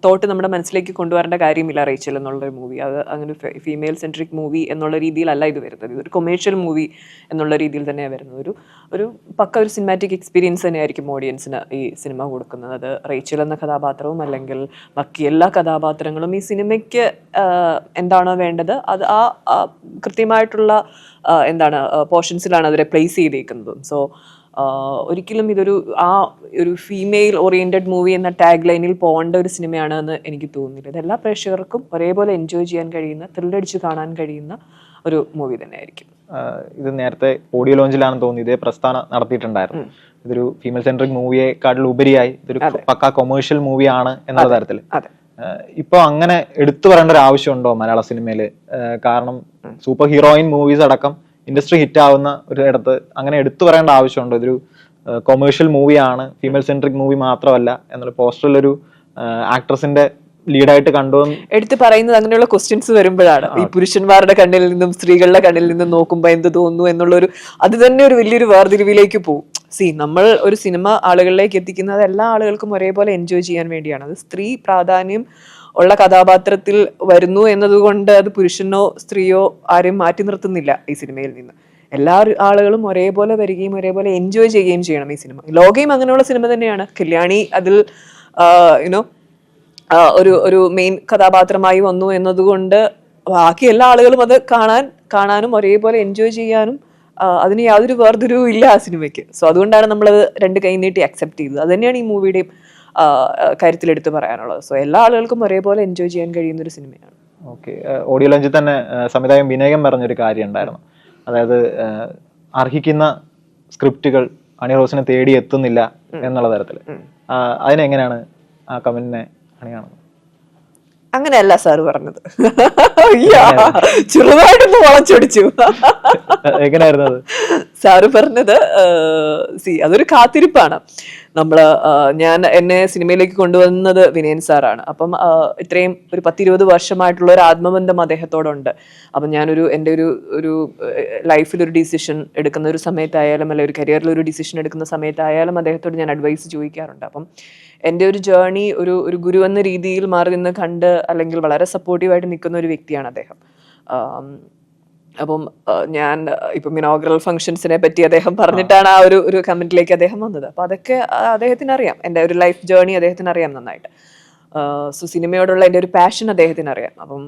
Speaker 5: തോട്ട് നമ്മുടെ മനസ്സിലേക്ക് കൊണ്ടുവരേണ്ട കാര്യമില്ല റേച്ചൽ എന്നുള്ളൊരു മൂവി. അത് അങ്ങനെ ഫീമെയിൽ സെൻട്രിക് മൂവി എന്നുള്ള രീതിയിലല്ല ഇത് വരുന്നത്. ഇതൊരു കൊമേഴ്ഷ്യൽ മൂവി എന്നുള്ള രീതിയിൽ തന്നെയാണ് വരുന്നത്. ഒരു പക്ക ഒരു സിനിമാറ്റിക് എക്സ്പീരിയൻസ് തന്നെയായിരിക്കും ഓഡിയൻസിന് ഈ സിനിമ കൊടുക്കുന്നത്. അത് റേച്ചൽ എന്ന കഥാപാത്രവും അല്ലെങ്കിൽ ബാക്കി എല്ലാ കഥാപാത്രങ്ങളും ഈ സിനിമയ്ക്ക് എന്താണോ വേണ്ടത് അത് ആ കൃത്യമായിട്ടുള്ള പോർഷൻസിലാണ് അവരെ പ്ലേസ് ചെയ്തേക്കുന്നത്. സോ ഒരിക്കലും ഇതൊരു ഒരു ഫീമെയിൽ ഓറിയന്റഡ് മൂവി എന്ന ടാഗ് ലൈനിൽ പോകേണ്ട ഒരു സിനിമയാണ് എന്ന് എനിക്ക് തോന്നുന്നില്ല. ഇത് എല്ലാ പ്രേക്ഷകർക്കും ഒരേപോലെ എൻജോയ് ചെയ്യാൻ കഴിയുന്ന, ത്രില്ലടിച്ച് കാണാൻ കഴിയുന്ന ഒരു മൂവി തന്നെയായിരിക്കും.
Speaker 1: ഇത് നേരത്തെ ഓഡിയോ ലോഞ്ചിലാണെന്ന് തോന്നി ഇതേ പ്രസ്ഥാനം നടത്തിയിട്ടുണ്ടായിരുന്നു. ഇതൊരു ഫീമെയിൽ സെൻട്രിക് മൂവിയെക്കാട്ടിൽ ഉപരിയായി ഇതൊരു പക്ക കൊമേഴ്ഷ്യൽ മൂവിയാണ് എന്നുള്ള തരത്തിൽ. ഇപ്പൊ അങ്ങനെ എടുത്തു പറയേണ്ട ഒരു ആവശ്യമുണ്ടോ മലയാള സിനിമയില്? കാരണം സൂപ്പർ ഹീറോയിൻ മൂവീസ് അടക്കം ഇൻഡസ്ട്രി ഹിറ്റ് ആവുന്ന ഒരു ഇടത്ത് അങ്ങനെ എടുത്തു പറയേണ്ട ആവശ്യമുണ്ടോ? ഇതൊരു കൊമേഴ്ഷ്യൽ മൂവിയാണ്, ഫീമെയിൽ സെൻട്രിക് മൂവി മാത്രമല്ല എന്നുള്ള പോസ്റ്ററിലൊരു ആക്ട്രസിന്റെ ലീഡായിട്ട് കണ്ടു
Speaker 5: എടുത്ത് പറയുന്നത്. അങ്ങനെയുള്ള ക്വസ്റ്റ്യൻസ് വരുമ്പോഴാണ് ഈ പുരുഷന്മാരുടെ കണ്ണിൽ നിന്നും സ്ത്രീകളുടെ കണ്ണിൽ നിന്നും നോക്കുമ്പോൾ എന്ത് തോന്നുന്നു എന്നുള്ളൊരു അത് തന്നെ ഒരു വലിയൊരു വേർതിരിവിലേക്ക് പോകും. നമ്മൾ ഒരു സിനിമ ആളുകളിലേക്ക് എത്തിക്കുന്നത് എല്ലാ ആളുകൾക്കും ഒരേപോലെ എൻജോയ് ചെയ്യാൻ വേണ്ടിയാണ്. അത് സ്ത്രീ പ്രാധാന്യം ഉള്ള കഥാപാത്രത്തിൽ വരുന്നു എന്നതുകൊണ്ട് അത് പുരുഷനോ സ്ത്രീയോ ആരെയും മാറ്റി നിർത്തുന്നില്ല ഈ സിനിമയിൽ നിന്ന്. എല്ലാ ആളുകളും ഒരേപോലെ വരികയും ഒരേപോലെ എൻജോയ് ചെയ്യുകയും ചെയ്യണം ഈ സിനിമ. ലോകയും അങ്ങനെയുള്ള സിനിമ തന്നെയാണ്. കല്യാണി അതിൽ ഒരു മെയിൻ കഥാപാത്രമായി വന്നു എന്നതുകൊണ്ട് ബാക്കി എല്ലാ ആളുകളും അത് കാണാനും ഒരേപോലെ എൻജോയ് ചെയ്യാനും അതിന് യാതൊരു വേർതിരിവും ഇല്ല ആ സിനിമയ്ക്ക്. സോ അതുകൊണ്ടാണ് നമ്മളത് രണ്ട് കൈ നീട്ടി അക്സെപ്റ്റ് ചെയ്തത്. അത് തന്നെയാണ് ഈ മൂവിയുടെയും കാര്യത്തിലെടുത്ത് പറയാനുള്ളത്. സോ എല്ലാ ആളുകൾക്കും ഒരേപോലെ എൻജോയ് ചെയ്യാൻ കഴിയുന്ന ഒരു സിനിമയാണ്.
Speaker 1: ഓക്കെ. ഓഡിയോ ലോഞ്ചിൽ തന്നെ സംവിധായകൻ വിനയം പറഞ്ഞൊരു കാര്യം ഉണ്ടായിരുന്നു. അതായത് അർഹിക്കുന്ന സ്ക്രിപ്റ്റുകൾ ഹണി റോസിനെ തേടി എത്തുന്നില്ല എന്നുള്ള തരത്തിൽ അതിനെങ്ങനെയാണ് ആ കമന്റിനെ ഹണി കാണുന്നത്?
Speaker 5: അങ്ങനെയല്ല സാറ് പറഞ്ഞത്. ചെറുതായിട്ടൊന്ന് വളച്ചൊടിച്ചു.
Speaker 1: എങ്ങനെയായിരുന്നു അത്?
Speaker 5: സാറ് പറഞ്ഞത് അതൊരു കാത്തിരിപ്പാണ്. എന്നെ സിനിമയിലേക്ക് കൊണ്ടുവന്നത് വിനയൻ സാറാണ്. അപ്പം ഇത്രയും ഒരു 10-20 വർഷമായിട്ടുള്ള ഒരു ആത്മബന്ധം അദ്ദേഹത്തോടുണ്ട്. അപ്പം എൻ്റെ ഒരു ലൈഫിലൊരു ഡിസിഷൻ എടുക്കുന്ന ഒരു സമയത്തായാലും അല്ലെ ഒരു കരിയറിലൊരു ഡിസിഷൻ എടുക്കുന്ന സമയത്തായാലും അദ്ദേഹത്തോട് ഞാൻ അഡ്വൈസ് ചോദിക്കാറുണ്ട്. അപ്പം എൻ്റെ ഒരു ജേർണി ഒരു ഗുരു എന്ന രീതിയിൽ മാറി നിന്ന് കണ്ട് അല്ലെങ്കിൽ വളരെ സപ്പോർട്ടീവായിട്ട് നിൽക്കുന്ന ഒരു വ്യക്തിയാണ് അദ്ദേഹം. അപ്പം ഞാൻ ഇപ്പം ഇനോഗ്രൽ ഫംഗ്ഷൻസിനെ പറ്റി അദ്ദേഹം പറഞ്ഞിട്ടാണ് ആ ഒരു കമന്റിലേക്ക് അദ്ദേഹം വന്നത്. അപ്പം അതൊക്കെ അദ്ദേഹത്തിന് അറിയാം, എൻ്റെ ഒരു ലൈഫ് ജേർണി അദ്ദേഹത്തിന് അറിയാം നന്നായിട്ട്. സോ സിനിമയോടുള്ള എൻ്റെ ഒരു പാഷൻ അദ്ദേഹത്തിന് അറിയാം. അപ്പം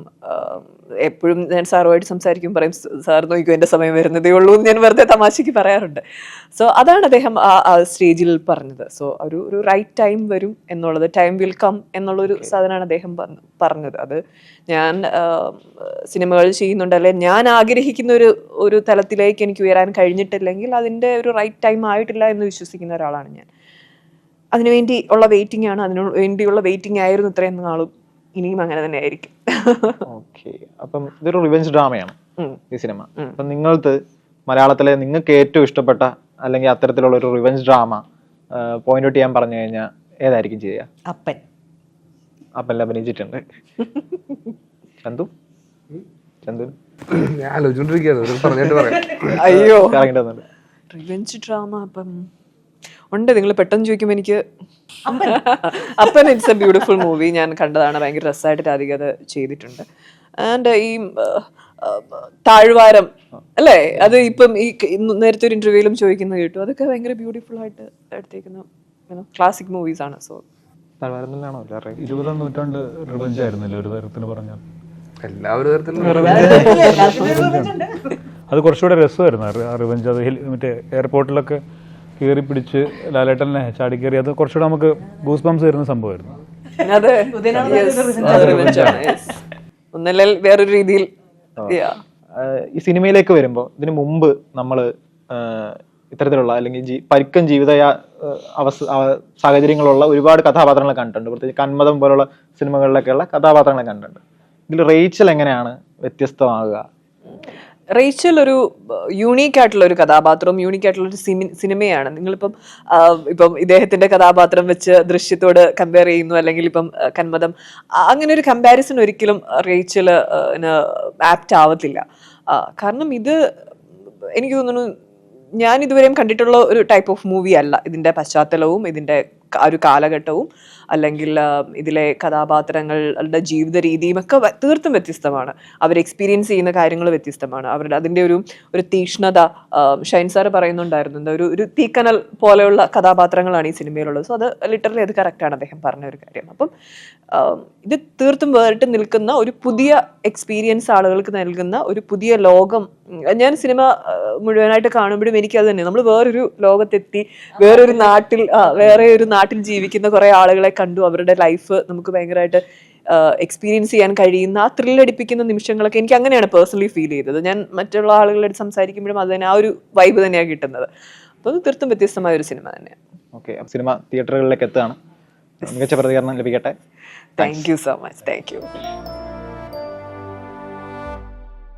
Speaker 5: എപ്പോഴും ഞാൻ സാറുമായിട്ട് സംസാരിക്കും, പറയും സാർ നോക്കിക്കോ എൻ്റെ സമയം വരുന്നതേ ഉള്ളൂ എന്ന് ഞാൻ വെറുതെ തമാശയ്ക്ക് പറയാറുണ്ട്. സോ അതാണ് അദ്ദേഹം ആ സ്റ്റേജിൽ പറഞ്ഞത്. സോ ഒരു റൈറ്റ് ടൈം വരും എന്നുള്ളത്, ടൈം വിൽ കം എന്നുള്ളൊരു സാധനമാണ് അദ്ദേഹം പറഞ്ഞത്. അത് ഞാൻ സിനിമകൾ ചെയ്യുന്നുണ്ട്, അല്ലെ ഞാൻ ആഗ്രഹിക്കുന്ന ഒരു തലത്തിലേക്ക് എനിക്ക് ഉയരാൻ കഴിഞ്ഞിട്ടില്ലെങ്കിൽ അതിൻ്റെ ഒരു റൈറ്റ് ടൈം ആയിട്ടില്ല എന്ന് വിശ്വസിക്കുന്ന ഒരാളാണ് ഞാൻ. അതിനുവേണ്ടി ഉള്ള വെയിറ്റിംഗ് ആണ്, അതിനു വേണ്ടിയുള്ള വെയിറ്റിംഗ് ആയിരുന്നു ഇത്രയും നാളും, ഇനിയും അങ്ങനെ തന്നെ ആയിരിക്കും.
Speaker 1: ഓക്കെ, അപ്പം ഇതൊരു റിവെഞ്ച് ഡ്രാമയാണ് ഈ സിനിമ. അപ്പം നിങ്ങൾക്ക് മലയാളത്തിലെ നിങ്ങൾക്ക് ഏറ്റവും ഇഷ്ടപ്പെട്ട അല്ലെങ്കിൽ അത്തരത്തിലുള്ള ഒരു റിവെഞ്ച് ഡ്രാമ പോയിന്റ് ഔട്ട് ചെയ്യാൻ പറഞ്ഞു കഴിഞ്ഞാൽ ഏതായിരിക്കും ചെയ്യുക? അപ്പനിൽ അഭിനയിച്ചിട്ടുണ്ട്. ചന്തു
Speaker 4: ഞാൻ ആലോചിച്ചോണ്ടിരിക്കുകയാണ്, പറഞ്ഞിട്ട് പറയാം.
Speaker 5: അയ്യോ, റിവെഞ്ച് ഡ്രാമ അപ്പം ഉണ്ട്. നിങ്ങൾ പെട്ടെന്ന് ചോദിക്കുമ്പോൾ എനിക്ക് അപ്പൻ ഇറ്റ്സ് എ ബ്യൂട്ടിഫുൾ മൂവി. ഞാൻ കണ്ടതാണ്, ഭയങ്കര രസമായിട്ട് രാധിക അത് ചെയ്തിട്ടുണ്ട്. ആൻഡ് ഈ താഴ്വാരം അല്ലേ, അത് ഇപ്പം ഈ നേരത്തെ ഒരു ഇന്റർവ്യൂവിലും ചോദിക്കുന്നത് കേട്ടു. അതൊക്കെ ഭയങ്കര ബ്യൂട്ടിഫുൾ ആയിട്ട് എടുത്തേക്കുന്ന ക്ലാസിക് മൂവീസ് ആണ്. സോ
Speaker 2: 20ാം നൂറ്റാണ്ട് റിവെഞ്ച് ആയിരുന്നല്ലോ ഒരു തരത്തിന് പറഞ്ഞാൽ.
Speaker 4: എല്ലാവരും
Speaker 2: അത് കുറച്ചുകൂടെ രസമായിരുന്നു ആ റിവെഞ്ച്. അത് മറ്റേ എയർപോർട്ടിലൊക്കെ കയറി പിടിച്ച് ലാലേട്ടനെ ചാടിക്കേറി, അത് കുറച്ചുകൂടെ നമുക്ക് ഗൂസ് ബംസ് വരുന്ന സംഭവമായിരുന്നു.
Speaker 5: ഒന്നല്ല വേറൊരു രീതിയിൽ.
Speaker 1: ഈ സിനിമയിലേക്ക് വരുമ്പോൾ ഇതിനു മുമ്പ് നമ്മള് ഇത്തരത്തിലുള്ള അല്ലെങ്കിൽ പരിക്കൻ ജീവിത സാഹചര്യങ്ങളുള്ള ഒരുപാട് കഥാപാത്രങ്ങളെ കണ്ടിട്ടുണ്ട്. പ്രത്യേകിച്ച് കന്മദം പോലുള്ള സിനിമകളിലൊക്കെയുള്ള കഥാപാത്രങ്ങളെ കണ്ടിട്ടുണ്ട്. ഇതിൽ റേച്ചൽ എങ്ങനെയാണ് വ്യത്യസ്തമാകുക?
Speaker 5: റേച്ചൽ ഒരു യൂണീക്ക് ആയിട്ടുള്ള ഒരു കഥാപാത്രവും യൂണീക്ക് ആയിട്ടുള്ള ഒരു സിനിമയാണ്. നിങ്ങളിപ്പം ഇദ്ദേഹത്തിന്റെ കഥാപാത്രം വെച്ച് ദൃശ്യത്തോട് കമ്പയർ ചെയ്യുന്നു, അല്ലെങ്കിൽ ഇപ്പം കന്മദം, അങ്ങനെ ഒരു കമ്പാരിസൺ ഒരിക്കലും റേച്ചൽ ആപ്റ്റ് ആവത്തില്ല. കാരണം ഇത് എനിക്ക് തോന്നുന്നു ഞാൻ ഇതുവരെയും കണ്ടിട്ടുള്ള ഒരു ടൈപ്പ് ഓഫ് മൂവി അല്ല. ഇതിന്റെ പശ്ചാത്തലവും ഇതിന്റെ ഒരു കാലഘട്ടവും അല്ലെങ്കിൽ ഇതിലെ കഥാപാത്രങ്ങളുടെ ജീവിത രീതിയും ഒക്കെ തീർത്തും വ്യത്യസ്തമാണ്. അവർ എക്സ്പീരിയൻസ് ചെയ്യുന്ന കാര്യങ്ങൾ വ്യത്യസ്തമാണ്. അവരുടെ അതിൻ്റെ ഒരു തീക്ഷ്ണത, ഷൈൻ സാറ് പറയുന്നുണ്ടായിരുന്നു, എന്താ ഒരു തീക്കനൽ പോലെയുള്ള കഥാപാത്രങ്ങളാണ് ഈ സിനിമയിലുള്ളത്. സോ അത് ലിറ്ററലി അത് കറക്റ്റാണ് അദ്ദേഹം പറഞ്ഞ ഒരു കാര്യം. അപ്പം ഇത് തീർത്തും വേറിട്ട് നിൽക്കുന്ന ഒരു പുതിയ എക്സ്പീരിയൻസ് ആളുകൾക്ക് നൽകുന്ന ഒരു പുതിയ ലോകം. ഞാൻ സിനിമ മുഴുവനായിട്ട് കാണുമ്പോഴും എനിക്കത് തന്നെ, നമ്മൾ വേറൊരു ലോകത്തെത്തി വേറെ ഒരു നാട്ടിൽ ജീവിക്കുന്ന കുറെ ആളുകളെ കണ്ടു. അവരുടെ ലൈഫ് നമുക്ക് ഭയങ്കരമായിട്ട് എക്സ്പീരിയൻസ് ചെയ്യാൻ കഴിയുന്ന ആ ത്രില്ലടിപ്പിക്കുന്ന നിമിഷങ്ങളൊക്കെ എനിക്ക് അങ്ങനെയാണ് പേഴ്സണലി ഫീൽ ചെയ്തത്. ഞാൻ മറ്റുള്ള ആളുകളോട് സംസാരിക്കുമ്പോഴും അത് തന്നെ ആ ഒരു വൈബ് തന്നെയാണ് കിട്ടുന്നത്. അപ്പോൾ അത് തീർത്തും വ്യത്യസ്തമായ ഒരു സിനിമ തന്നെയാണ്.
Speaker 1: ഓക്കെ, സിനിമ തിയേറ്ററുകളിലേക്ക് എത്തുകയാണ്. മികച്ച പ്രതികരണം ലഭിക്കട്ടെ.
Speaker 5: Thank you so much. Thank you.